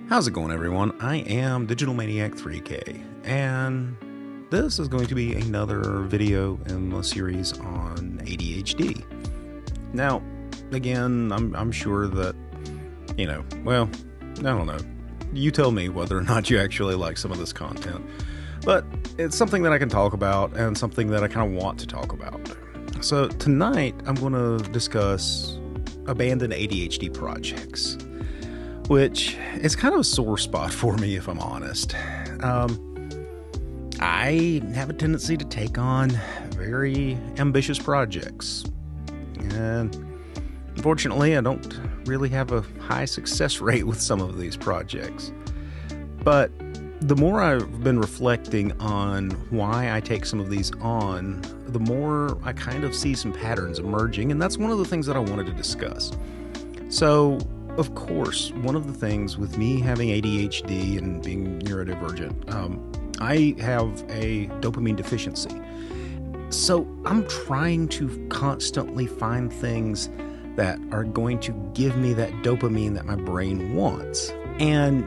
How's it going, everyone? I am Digital Maniac 3K, and this is going to be another video in the series on ADHD. Now, again, I'm sure that, well, I don't know. You tell me whether or not you actually like some of this content, but it's something that I can talk about and something that I kind of want to talk about. So tonight, I'm going to discuss abandoned ADHD projects, which is kind of a sore spot for me, if I'm honest. I have a tendency to take on very ambitious projects, and unfortunately, I don't really have a high success rate with some of these projects. But the more I've been reflecting on why I take some of these on, the more I kind of see some patterns emerging, and that's one of the things that I wanted to discuss. So, of course, one of the things with me having ADHD and being neurodivergent, I have a dopamine deficiency. So I'm trying to constantly find things that are going to give me that dopamine that my brain wants. And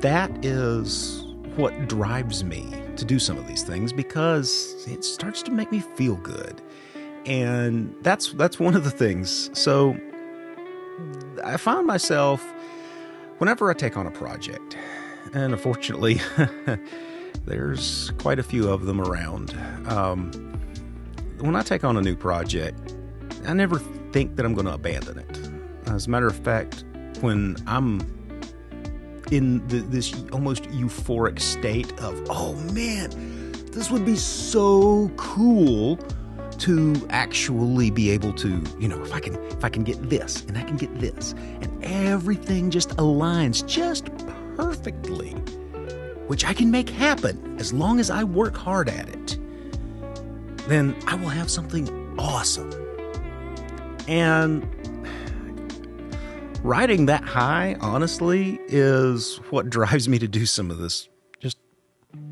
that is what drives me to do some of these things, because it starts to make me feel good. And that's one of the things. So I found myself, whenever I take on a project, and unfortunately, there's quite a few of them around. When I take on a new project, I never think that I'm going to abandon it. As a matter of fact, when I'm in this almost euphoric state of, oh man, this would be so cool to actually be able to, if I can get this and I can get this, and everything just aligns just perfectly, which I can make happen as long as I work hard at it, then I will have something awesome. And riding that high, honestly, is what drives me to do some of this just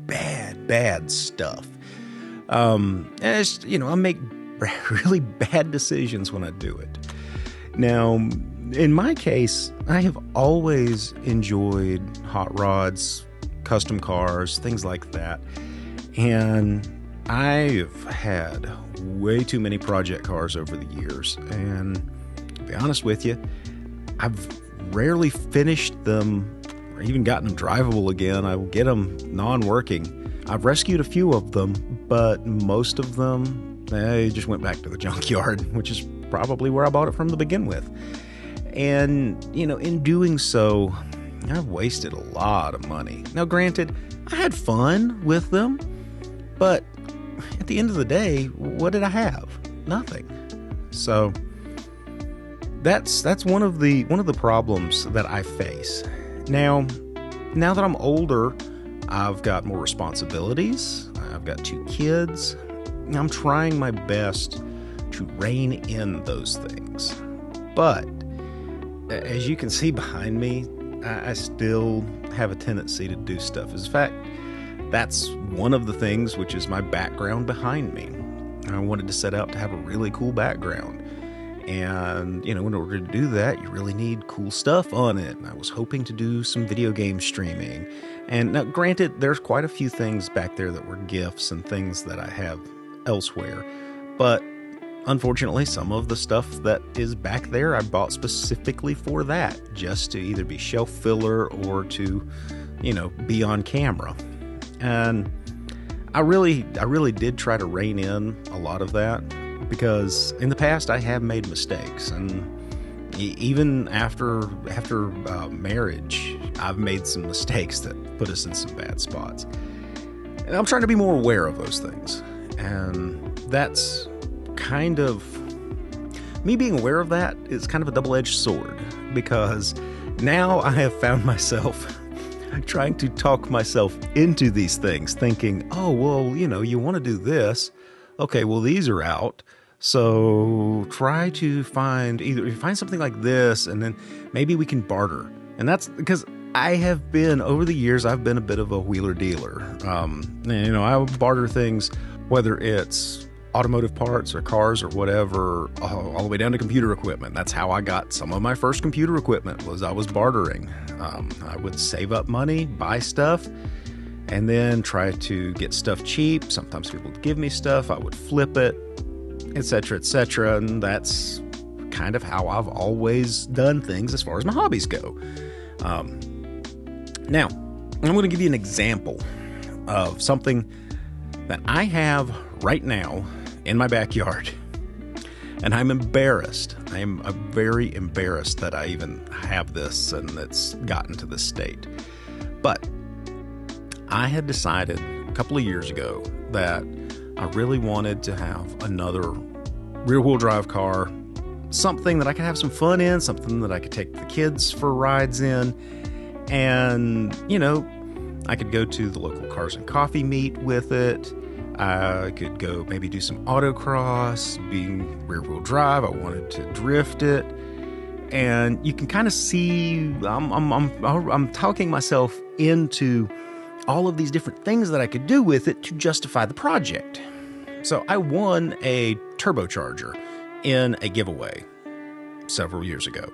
bad stuff. And it's, I make really bad decisions when I do it. Now, in my case, I have always enjoyed hot rods, custom cars, things like that. And I've had way too many project cars over the years. And to be honest with you, I've rarely finished them or even gotten them drivable again. I will get them non-working. I've rescued a few of them, but most of them, they just went back to the junkyard, which is probably where I bought it from to begin with. And, in doing so, I've wasted a lot of money. Now, granted, I had fun with them, but at the end of the day, what did I have? Nothing. So that's one of the problems that I face. Now that I'm older, I've got more responsibilities. I've got 2 kids. I'm trying my best to rein in those things. But as you can see behind me, I still have a tendency to do stuff. In fact, that's one of the things which is my background behind me. I wanted to set out to have a really cool background. And, in order to do that, you really need cool stuff on it. And I was hoping to do some video game streaming. And now, granted, there's quite a few things back there that were gifts and things that I have elsewhere. But unfortunately, some of the stuff that is back there, I bought specifically for that, just to either be shelf filler or to, be on camera. And I really did try to rein in a lot of that, because in the past I have made mistakes, and even after marriage, I've made some mistakes that put us in some bad spots. And I'm trying to be more aware of those things. And that's kind of, me being aware of that is kind of a double-edged sword, because now I have found myself trying to talk myself into these things, thinking, oh, well, you want to do this. Okay, well, these are out. So try to find something like this, and then maybe we can barter. And that's because over the years, I've been a bit of a wheeler dealer. I barter things, whether it's automotive parts or cars or whatever, all the way down to computer equipment. That's how I got some of my first computer equipment, was I was bartering. I would save up money, buy stuff, and then try to get stuff cheap. Sometimes people would give me stuff, I would flip it, etc., etc. And that's kind of how I've always done things as far as my hobbies go. Now, I'm going to give you an example of something that I have right now in my backyard. And I'm embarrassed. I am very embarrassed that I even have this and it's gotten to this state. But I had decided a couple of years ago that I really wanted to have another rear-wheel drive car, something that I could have some fun in, something that I could take the kids for rides in, and, I could go to the local Cars and Coffee meet with it. I could go maybe do some autocross, being rear-wheel drive. I wanted to drift it. And you can kind of see I'm talking myself into all of these different things that I could do with it to justify the project. So I won a turbocharger in a giveaway several years ago.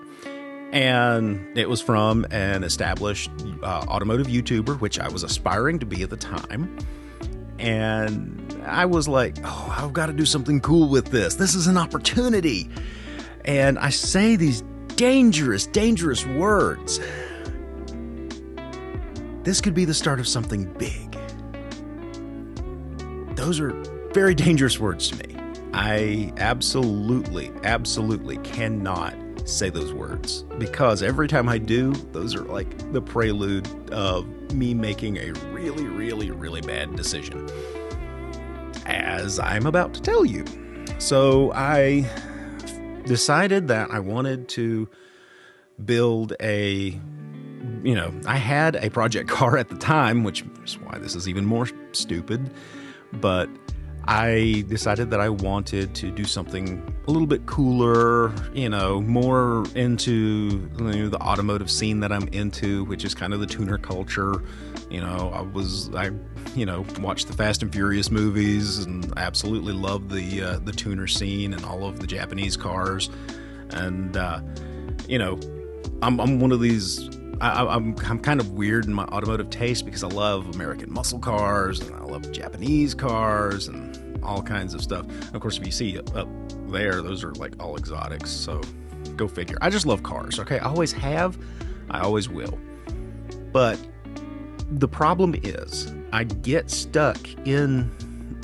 And it was from an established automotive YouTuber, which I was aspiring to be at the time. And I was like, I've got to do something cool with this. This is an opportunity. And I say these dangerous, dangerous words. This could be the start of something big. Those are very dangerous words to me. I absolutely, absolutely cannot say those words, because every time I do, those are like the prelude of me making a really, really, really bad decision, as I'm about to tell you. So I decided that I wanted to build I had a project car at the time, which is why this is even more stupid, but I decided that I wanted to do something a little bit cooler, more into the automotive scene that I'm into, which is kind of the tuner culture. I watched the Fast and Furious movies and I absolutely love the tuner scene and all of the Japanese cars. And, I'm one of these. I'm kind of weird in my automotive taste because I love American muscle cars and I love Japanese cars and all kinds of stuff. And of course, if you see up there, those are like all exotics. So go figure. I just love cars. Okay. I always have. I always will. But the problem is I get stuck in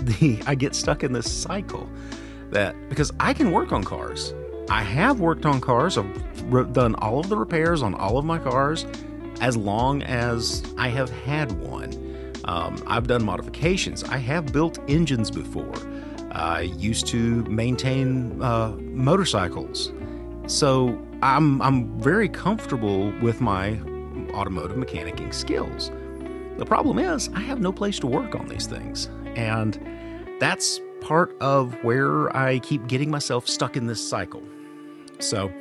this cycle that, because I can work on cars. I have worked on cars. I've done all of the repairs on all of my cars as long as I have had one. I've done modifications. I have built engines before. I used to maintain motorcycles. So I'm very comfortable with my automotive mechanicking skills. The problem is I have no place to work on these things. And that's part of where I keep getting myself stuck in this cycle. So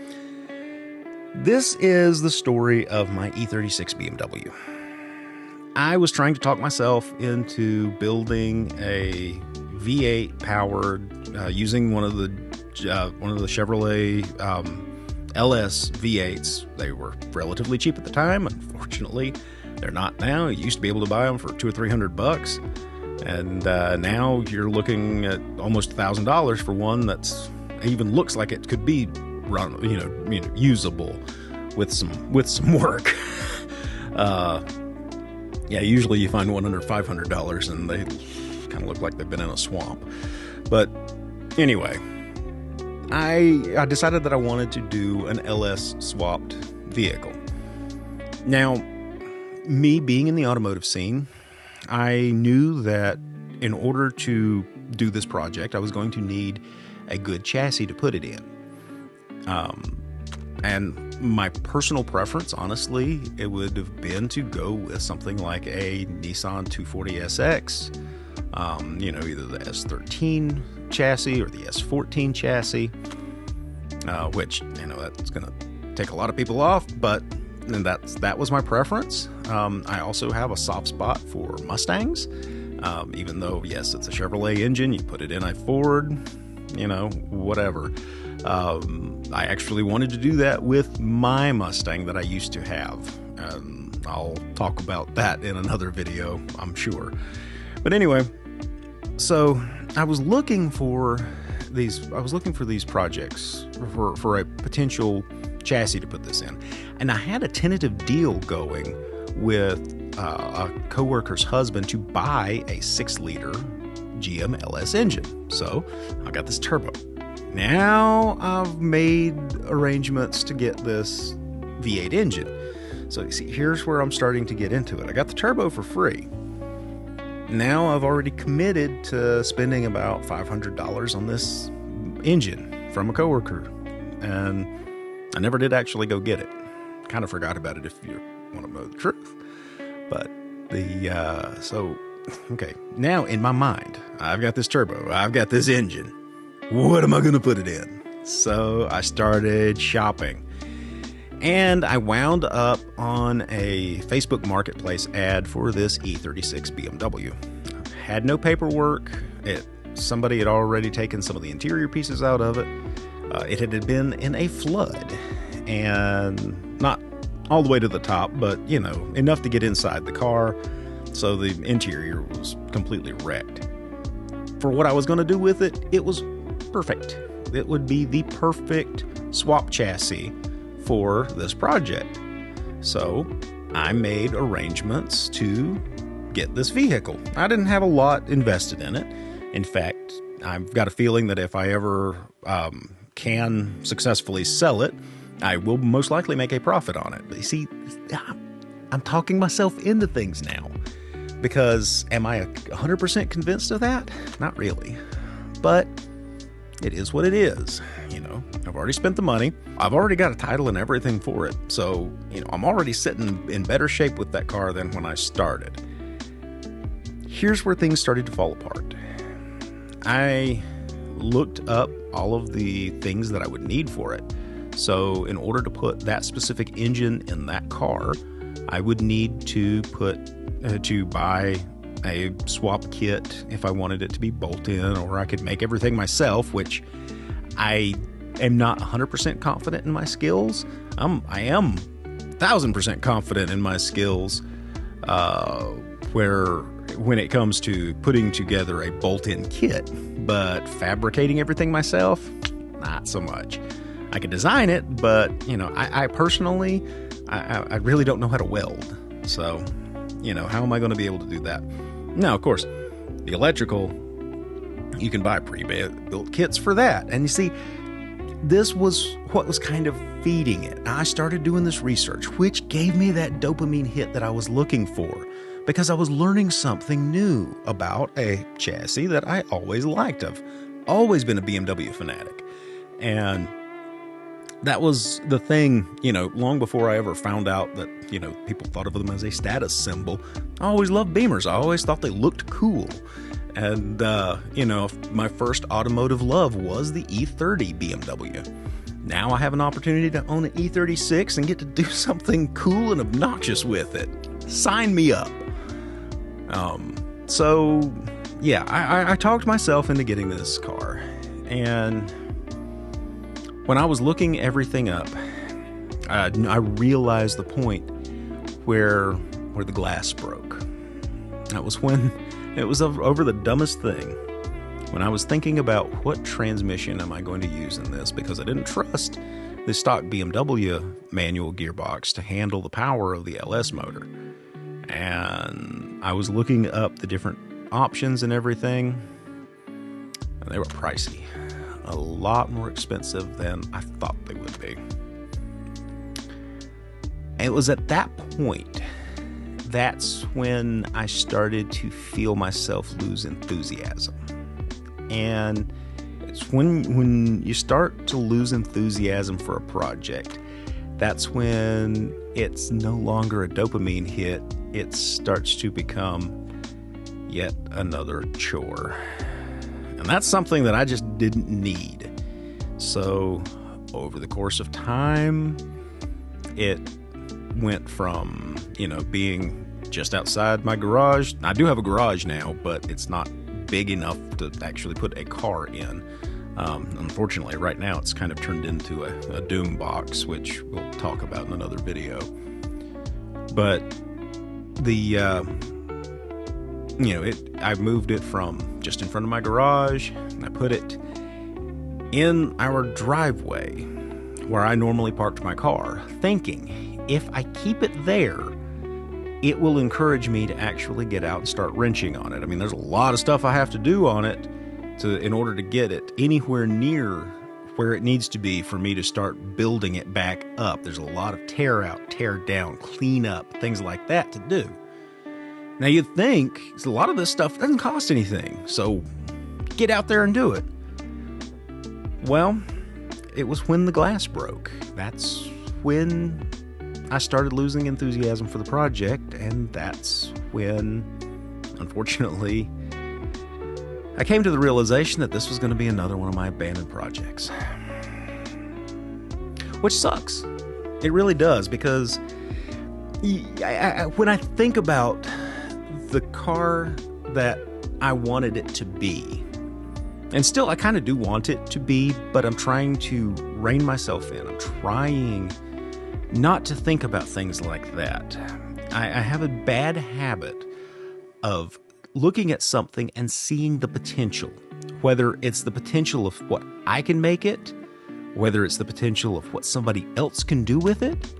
this is the story of my E36 BMW. I was trying to talk myself into building a V8 powered using one of the Chevrolet LS V8s. They were relatively cheap at the time. Unfortunately, they're not now. You used to be able to buy them for $200 or $300, and now you're looking at almost $1,000 for one that's even looks like it could be usable with some work. Usually you find one under $500 and they kind of look like they've been in a swamp. But anyway, I decided that I wanted to do an LS swapped vehicle. Now, me being in the automotive scene, I knew that in order to do this project, I was going to need a good chassis to put it in. And my personal preference, honestly, it would have been to go with something like a Nissan 240SX, either the S13 chassis or the S14 chassis, which, that's going to take a lot of people off, but that was my preference. I also have a soft spot for Mustangs. Even though, yes, it's a Chevrolet engine, you put it in a Ford, whatever. I actually wanted to do that with my Mustang that I used to have. And I'll talk about that in another video, I'm sure. But anyway, so I was looking for these projects for a potential chassis to put this in. And I had a tentative deal going with a coworker's husband to buy a 6-liter GM LS engine. So I got this turbo. Now I've made arrangements to get this V8 engine. So you see, here's where I'm starting to get into it. I got the turbo for free. Now I've already committed to spending about $500 on this engine from a coworker. And I never did actually go get it. Kind of forgot about it, if you want to know the truth. But okay, now in my mind, I've got this turbo, I've got this engine. What am I going to put it in? So I started shopping. And I wound up on a Facebook Marketplace ad for this E36 BMW. Had no paperwork. Somebody had already taken some of the interior pieces out of it. It had been in a flood. And not all the way to the top, but, enough to get inside the car. So the interior was completely wrecked. For what I was going to do with it, it was perfect. It would be the perfect swap chassis for this project. So I made arrangements to get this vehicle. I didn't have a lot invested in it. In fact, I've got a feeling that if I ever can successfully sell it, I will most likely make a profit on it. But you see, I'm talking myself into things now. Because am I 100% convinced of that? Not really. But it is what it is. I've already spent the money. I've already got a title and everything for it. So, I'm already sitting in better shape with that car than when I started. Here's where things started to fall apart. I looked up all of the things that I would need for it. So, in order to put that specific engine in that car, I would need to buy a swap kit if I wanted it to be bolt-in, or I could make everything myself, which I am not 100% confident in my skills. I am 1,000% confident in my skills when it comes to putting together a bolt-in kit, but fabricating everything myself, not so much. I can design it, but I personally, I really don't know how to weld. So, how am I going to be able to do that? Now, of course, the electrical, you can buy pre-built kits for that. And you see, this was what was kind of feeding it. I started doing this research, which gave me that dopamine hit that I was looking for, because I was learning something new about a chassis that I always liked. I've always been a BMW fanatic. And that was the thing, long before I ever found out that, people thought of them as a status symbol. I always loved Beamers. I always thought they looked cool. And, my first automotive love was the E30 BMW. Now I have an opportunity to own an E36 and get to do something cool and obnoxious with it. Sign me up. So, yeah, I talked myself into getting this car. And when I was looking everything up, I realized the point where the glass broke. That was when it was over the dumbest thing. When I was thinking about what transmission am I going to use in this, because I didn't trust the stock BMW manual gearbox to handle the power of the LS motor. And I was looking up the different options and everything, and they were pricey. A lot more expensive than I thought they would be. And it was at that point, that's when I started to feel myself lose enthusiasm. And it's when you start to lose enthusiasm for a project, that's when it's no longer a dopamine hit. It starts to become yet another chore. And that's something that I just didn't need. So over the course of time, it went from, being just outside my garage. I do have a garage now, but it's not big enough to actually put a car in. Unfortunately, right now it's kind of turned into a doom box, which we'll talk about in another video. But I moved it from just in front of my garage, and I put it in our driveway where I normally parked my car, thinking if I keep it there, it will encourage me to actually get out and start wrenching on it. I mean, there's a lot of stuff I have to do on it in order to get it anywhere near where it needs to be for me to start building it back up. There's a lot of tear out, tear down, clean up, things like that to do. Now you'd think a lot of this stuff doesn't cost anything, so get out there and do it. Well, it was when the glass broke. That's when I started losing enthusiasm for the project, and that's when, unfortunately, I came to the realization that this was going to be another one of my abandoned projects. Which sucks. It really does, because when I think about the car that I wanted it to be, and still I kind of do want it to be, but I'm trying to rein myself in. I'm trying not to think about things like that. I have a bad habit of looking at something and seeing the potential, whether it's the potential of what I can make it, whether it's the potential of what somebody else can do with it,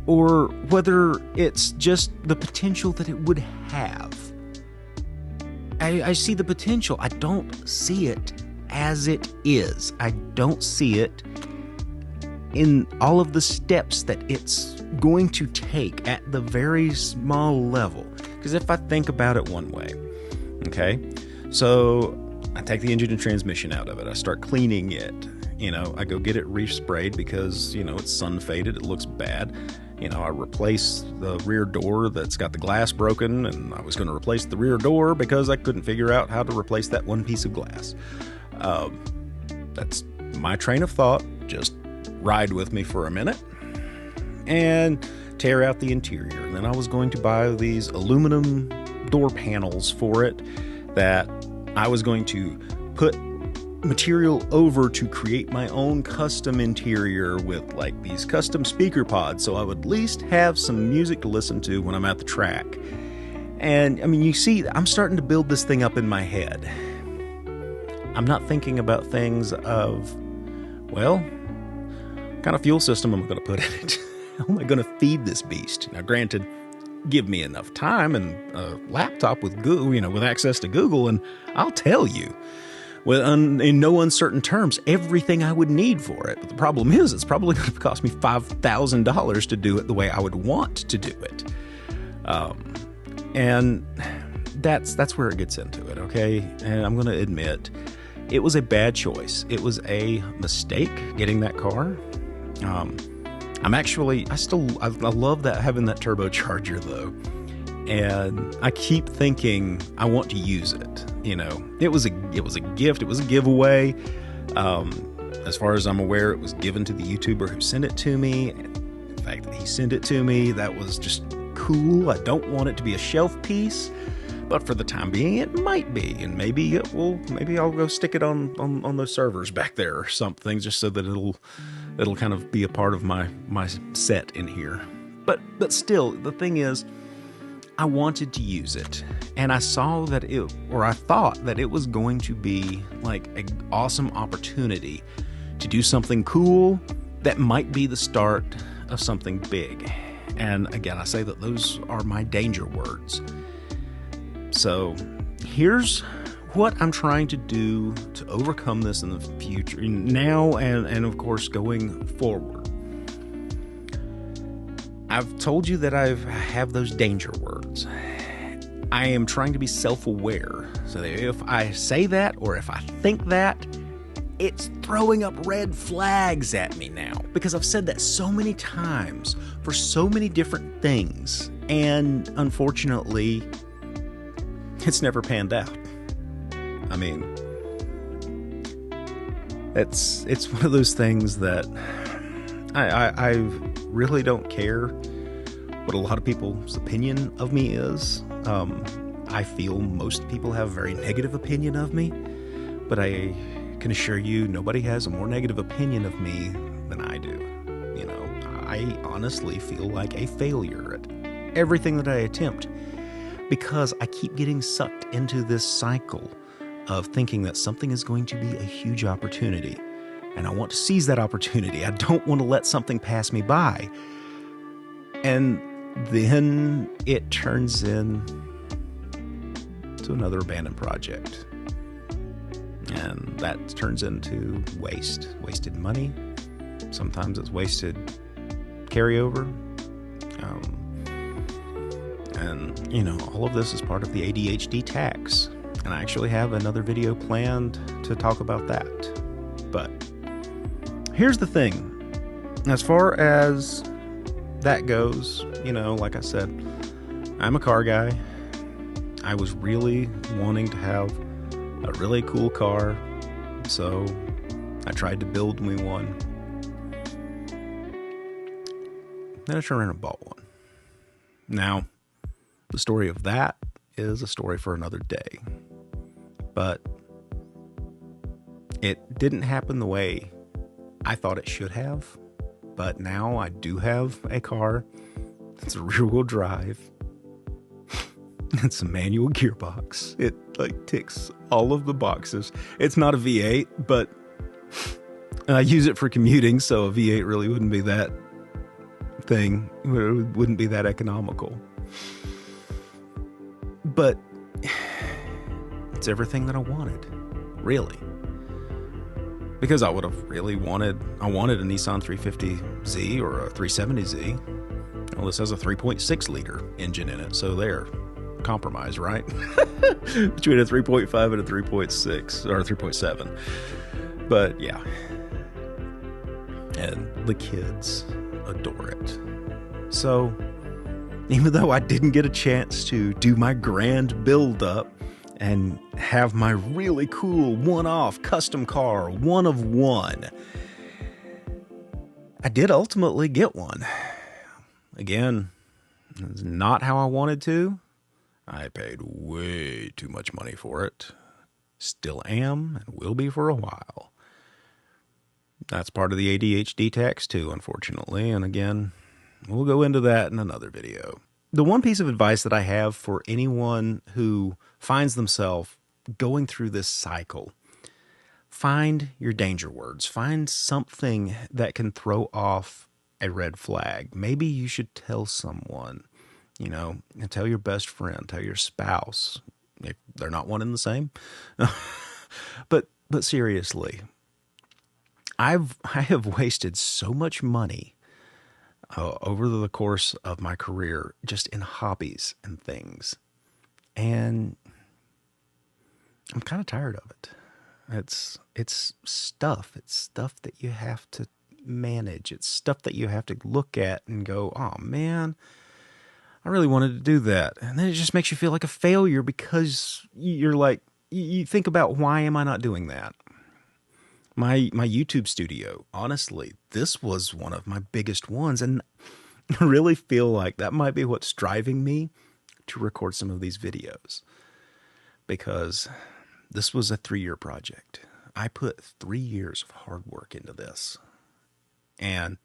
or whether it's just the potential that it would have. I see the potential. I don't see it as it is. I don't see it in all of the steps that it's going to take at the very small level. Because if I think about it one way, okay, so I take the engine and transmission out of it. I start cleaning it. I go get it resprayed because, it's sun faded. It looks bad. I replace the rear door that's got the glass broken, and I was going to replace the rear door because I couldn't figure out how to replace that one piece of glass. That's my train of thought. Just ride with me for a minute and tear out the interior. And then I was going to buy these aluminum door panels for it that I was going to put material over to create my own custom interior with like these custom speaker pods, so I would at least have some music to listen to when I'm at the track. And I mean, you see, I'm starting to build this thing up in my head. I'm not thinking about things of, well, what kind of fuel system am I going to put in it? How am I going to feed this beast? Now, granted, give me enough time and a laptop with Google, with access to Google, and I'll tell you, in no uncertain terms, everything I would need for it. But the problem is, it's probably going to cost me $5,000 to do it the way I would want to do it. And that's where it gets into it, okay? And I'm going to admit, it was a bad choice. It was a mistake getting that car. I love that, having that turbocharger though. And I keep thinking I want to use it. It was a gift. It was a giveaway. As far as I'm aware, it was given to the YouTuber who sent it to me. The fact that he sent it to me, that was just cool. I don't want it to be a shelf piece, but for the time being, it might be. And maybe I'll go stick it on those servers back there or something, just so that it'll kind of be a part of my set in here. But still, the thing is, I wanted to use it, and I thought that it was going to be like an awesome opportunity to do something cool that might be the start of something big. And again, I say that those are my danger words. So here's what I'm trying to do to overcome this in the future, now and of course going forward. I've told you that I have those danger words. I am trying to be self-aware, so that if I say that or if I think that, it's throwing up red flags at me now, because I've said that so many times for so many different things, and unfortunately, it's never panned out. I mean, it's one of those things that I really don't care what a lot of people's opinion of me is. I feel most people have a very negative opinion of me, but I can assure you nobody has a more negative opinion of me than I do. You know, I honestly feel like a failure at everything that I attempt because I keep getting sucked into this cycle of thinking that something is going to be a huge opportunity, and I want to seize that opportunity. I don't want to let something pass me by. And then it turns into another abandoned project. And that turns into wasted money. Sometimes it's wasted carryover. And, you know, all of this is part of the ADHD tax. And I actually have another video planned to talk about that. But here's the thing. As far as that goes, you know, like I said, I'm a car guy. I was really wanting to have a really cool car, so I tried to build me one. Then I turned around and bought one. Now, the story of that is a story for another day. But it didn't happen the way I thought it should have. But now I do have a car. It's a rear-wheel drive. It's a manual gearbox. It ticks all of the boxes. It's not a V8, but I use it for commuting, so a V8 really wouldn't be that thing. It wouldn't be that economical. But it's everything that I wanted, really. Because I would have really wanted a Nissan 350Z or a 370Z. Well, this has a 3.6 liter engine in it, so they're compromise, right? Between a 3.5 and a 3.6 or a 3.7. But yeah. And the kids adore it. So even though I didn't get a chance to do my grand build up and have my really cool one-off custom car, one of one, I did ultimately get one. Again, it's not how I wanted to. I paid way too much money for it. Still am and will be for a while. That's part of the ADHD tax too, unfortunately. And again, we'll go into that in another video. The one piece of advice that I have for anyone who finds themselves going through this cycle, find your danger words. Find something that can throw off a red flag. Maybe you should tell someone, you know, and tell your best friend, tell your spouse, if they're not one and the same. But seriously, I have wasted so much money over the course of my career just in hobbies and things. And I'm kind of tired of it. It's stuff. It's stuff that you have to manage. It's stuff that you have to look at and go, oh man, I really wanted to do that. And then it just makes you feel like a failure because you're like, you think about, why am I not doing that? My YouTube studio, honestly, this was one of my biggest ones. And I really feel like that might be what's driving me to record some of these videos. Because this was a 3-year project. I put 3 years of hard work into this. And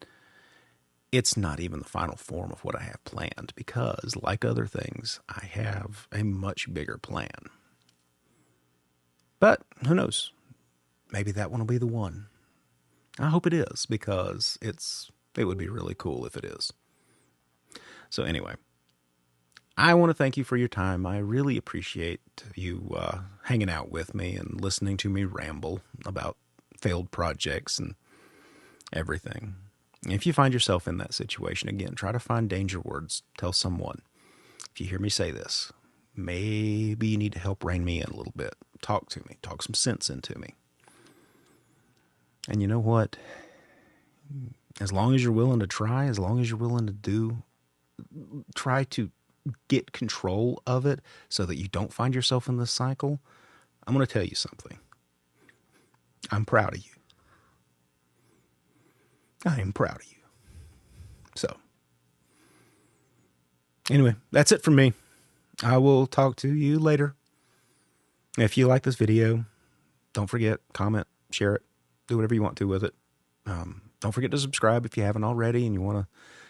it's not even the final form of what I have planned. Because, like other things, I have a much bigger plan. But, who knows? Maybe that one will be the one. I hope it is, because it would be really cool if it is. So anyway, I want to thank you for your time. I really appreciate you hanging out with me and listening to me ramble about failed projects and everything. If you find yourself in that situation, again, try to find danger words. Tell someone. If you hear me say this, maybe you need to help rein me in a little bit. Talk to me. Talk some sense into me. And you know what? As long as you're willing to try, as long as you're willing to try to get control of it so that you don't find yourself in this cycle, I'm going to tell you something. I'm proud of you. I am proud of you. So, Anyway, that's it from me. I will talk to you later. If you like this video, don't forget, comment, share it, do whatever you want to with it. Don't forget to subscribe if you haven't already and you want to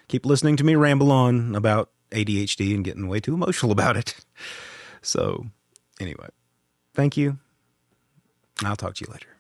keep listening to me ramble on about ADHD and getting way too emotional about it. So anyway, thank you. I'll talk to you later.